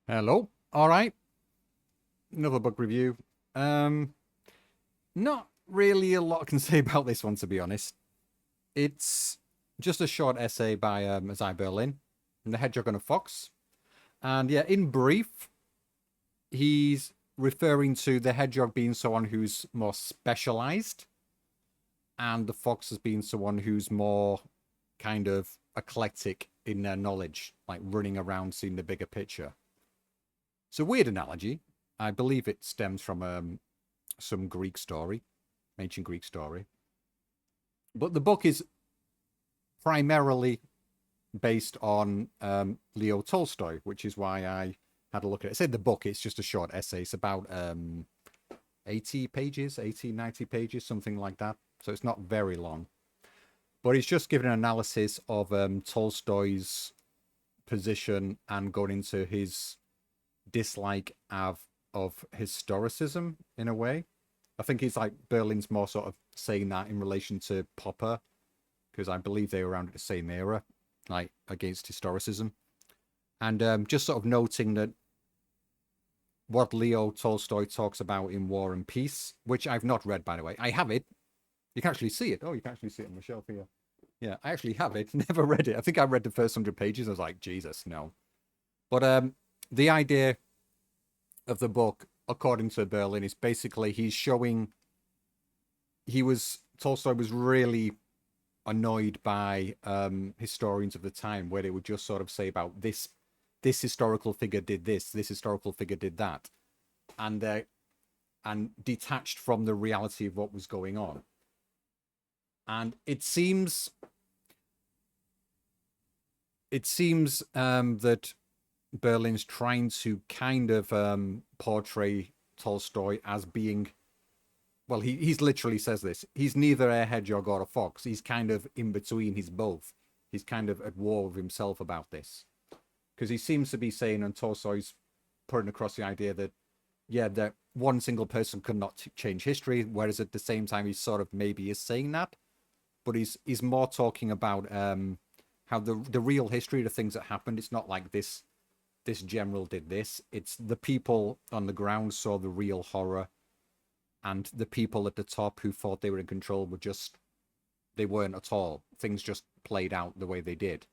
Hello. All right. Another book review. Um, Not really a lot I can say about this one, to be honest. It's just a short essay by Isaiah Berlin, and the Hedgehog and a Fox. And yeah, in brief, he's referring to the hedgehog being someone who's more specialized, and the fox as being someone who's more kind of eclectic in their knowledge, like running around seeing the bigger picture. It's a weird analogy. I believe it stems from some Greek story, ancient Greek story. But the book is primarily based on Leo Tolstoy, which is why I had a look at it. I said the book, it's just a short essay. It's about 80 pages, 80, 90 pages, something like that. So it's not very long. But it's just giving an analysis of Tolstoy's position and going into his dislike of historicism in a way. I think he's like Berlin's more sort of saying that in relation to Popper, because I believe they were around at the same era, like against historicism. And just sort of noting that what Leo Tolstoy talks about in War and Peace, which I've not read, by the way. I have it. You can actually see it. Oh, you can actually see it on the shelf here. Yeah, I actually have it. Never read it. I think I read the first 100 pages. I was like, Jesus, no. But the idea of the book, according to Berlin, is basically he's showing Tolstoy was really annoyed by historians of the time, where they would just sort of say about this historical figure did this historical figure did that, and detached from the reality of what was going on. And it seems that Berlin's trying to kind of portray Tolstoy as being, well, he's literally says this. He's neither a hedgehog or a fox. He's kind of in between. He's both. He's kind of at war with himself about this. Because he seems to be saying, and Tolstoy's putting across the idea that, yeah, that one single person could not change history, whereas at the same time, he sort of maybe is saying that. But he's more talking about how the real history, the things that happened, it's not like this general did this. It's the people on the ground saw the real horror, and the people at the top who thought they were in control they weren't at all. Things just played out the way they did.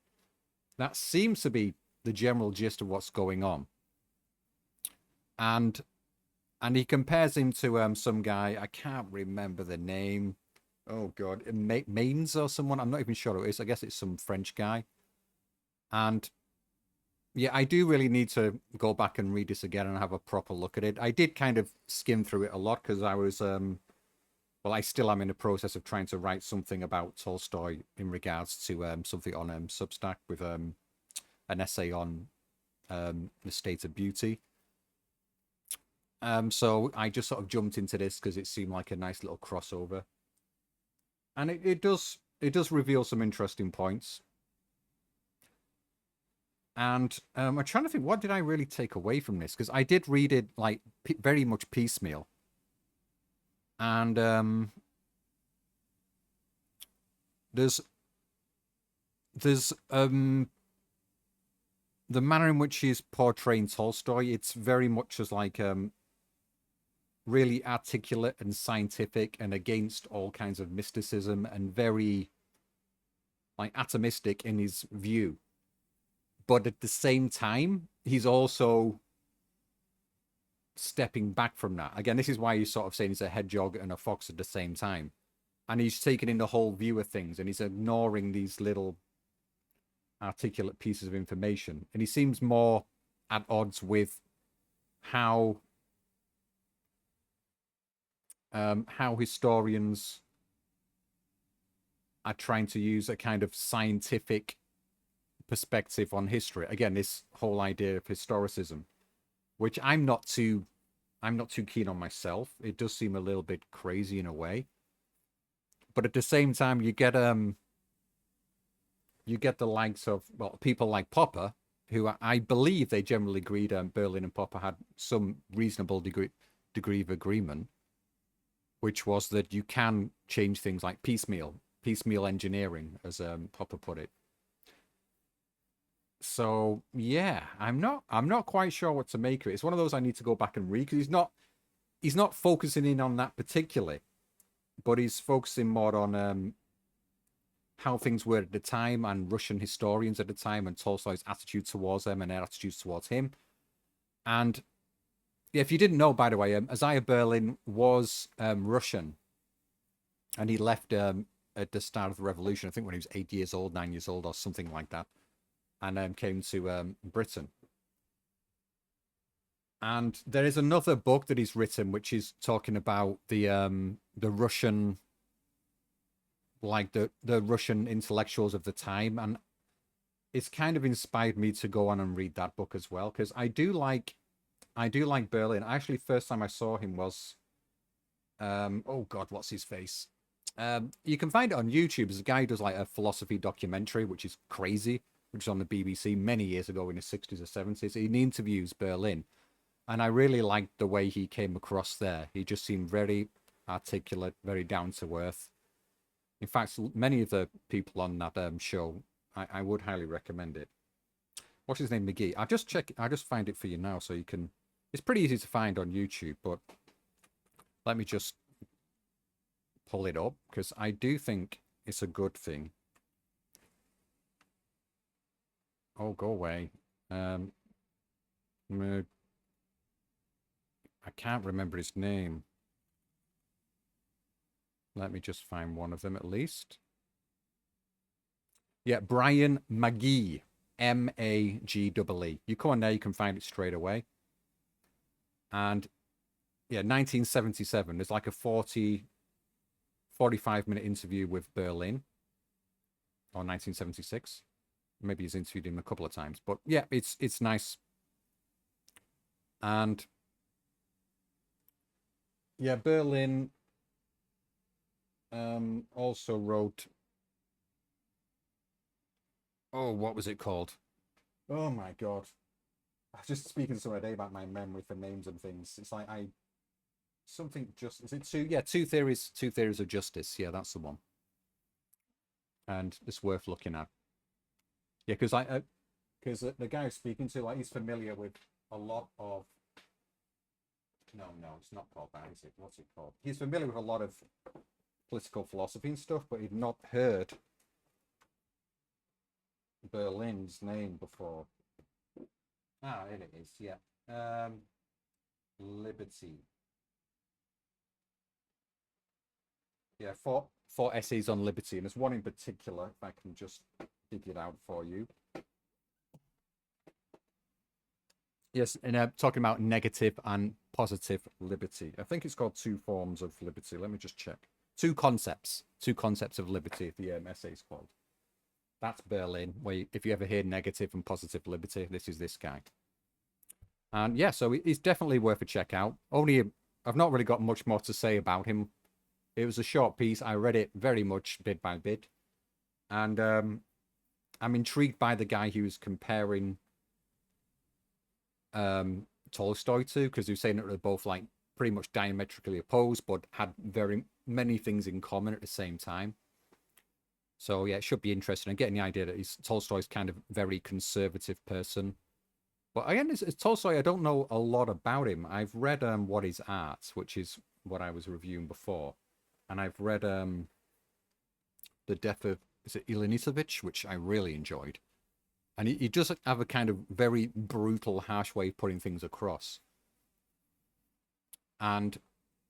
That seems to be the general gist of what's going on. And he compares him to some guy, I can't remember the name. Oh god, Maines or someone. I'm not even sure who it is. I guess it's some French guy. And yeah, I do really need to go back and read this again and have a proper look at it. I did kind of skim through it a lot because I was well, I still am in the process of trying to write something about Tolstoy in regards to something on Substack with an essay on the state of beauty. So I just sort of jumped into this because it seemed like a nice little crossover, and it does reveal some interesting points. And I'm trying to think, what did I really take away from this? Because I did read it like very much piecemeal, and there's there's the manner in which he's portraying Tolstoy. It's very much as like really articulate and scientific and against all kinds of mysticism and very like atomistic in his view. But at the same time, he's also stepping back from that. Again, this is why he's sort of saying he's a hedgehog and a fox at the same time. And he's taking in the whole view of things and he's ignoring these little articulate pieces of information. And he seems more at odds with how how historians are trying to use a kind of scientific perspective on history. Again, this whole idea of historicism, which I'm not too keen on myself. It does seem a little bit crazy in a way, but at the same time, you get the likes of, well, people like Popper, who I believe they generally agreed. Berlin and Popper had some reasonable degree of agreement, which was that you can change things like piecemeal engineering, as Popper put it. So yeah, I'm not quite sure what to make of it. It's one of those I need to go back and read because he's not focusing in on that particularly, but he's focusing more on how things were at the time and Russian historians at the time and Tolstoy's attitude towards them and their attitudes towards him. And yeah, if you didn't know, by the way, Isaiah Berlin was Russian, and he left at the start of the revolution. I think when he was 8 years old, 9 years old, or something like that, and came to Britain. And there is another book that he's written, which is talking about the Russian, like the Russian intellectuals of the time, and it's kind of inspired me to go on and read that book as well because I do like Berlin. Actually, first time I saw him was oh God, what's his face? You can find it on YouTube. There's a guy who does like a philosophy documentary, which is crazy, which is on the BBC many years ago in the 60s or 70s. He interviews Berlin, and I really liked the way he came across there. He just seemed very articulate, very down to earth. In fact, many of the people on that show, I would highly recommend it. What's his name, McGee? I'll just find it for you now so you can. It's pretty easy to find on YouTube, but let me just pull it up because I do think it's a good thing. Oh, go away. I can't remember his name. Let me just find one of them at least. Yeah, Brian McGee. MAGEE. You come on there, you can find it straight away. And yeah, 1977. There's like a 45-minute interview with Berlin, or 1976. Maybe he's interviewed him a couple of times, but yeah, it's nice. And yeah, Berlin also wrote. Oh, what was it called? Oh my God. I was just speaking to someone today about my memory for names and things. It's like something just is it two? Yeah, two theories of justice. Yeah, that's the one. And it's worth looking at. Yeah, because the guy I'm speaking to, like, he's familiar with a lot of. No, no, it's not called that, is it? What's it called? He's familiar with a lot of political philosophy and stuff, but he'd not heard Berlin's name before. Ah, here it is. Yeah. Liberty. Yeah, four essays on liberty, and there's one in particular. If I can just dig it out for you. Yes, and talking about negative and positive liberty. I think it's called Two Forms of Liberty. Let me just check. Two concepts of liberty. The essay is called. That's Berlin. Where if you ever hear negative and positive liberty, this is this guy. And yeah, so it's definitely worth a check out. I've not really got much more to say about him. It was a short piece. I read it very much bit by bit, and I'm intrigued by the guy who's comparing Tolstoy to, because he was saying that they're both like pretty much diametrically opposed, but had very many things in common at the same time. So yeah, it should be interesting. And getting the idea that Tolstoy's kind of very conservative person. But again, it's Tolstoy. I don't know a lot about him. I've read What Is Art, which is what I was reviewing before, and I've read The Death of, is it Ilinitovich, which I really enjoyed. And he does have a kind of very brutal, harsh way of putting things across. And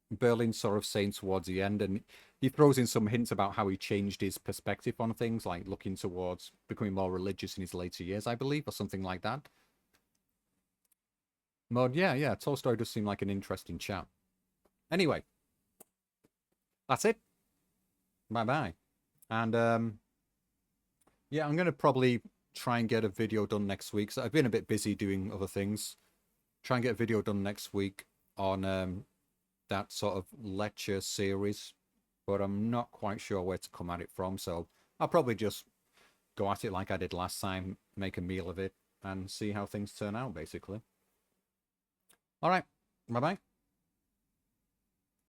Berlin's sort of saying towards the end, and he throws in some hints about how he changed his perspective on things, like looking towards becoming more religious in his later years, I believe, or something like that. But yeah, Tolstoy does seem like an interesting chap. Anyway, that's it. Bye bye. And yeah, I'm gonna probably try and get a video done next week. So I've been a bit busy doing other things. Try and get a video done next week on that sort of lecture series, but I'm not quite sure where to come at it from. So I'll probably just go at it like I did last time, make a meal of it, and see how things turn out, basically. All right. Bye bye.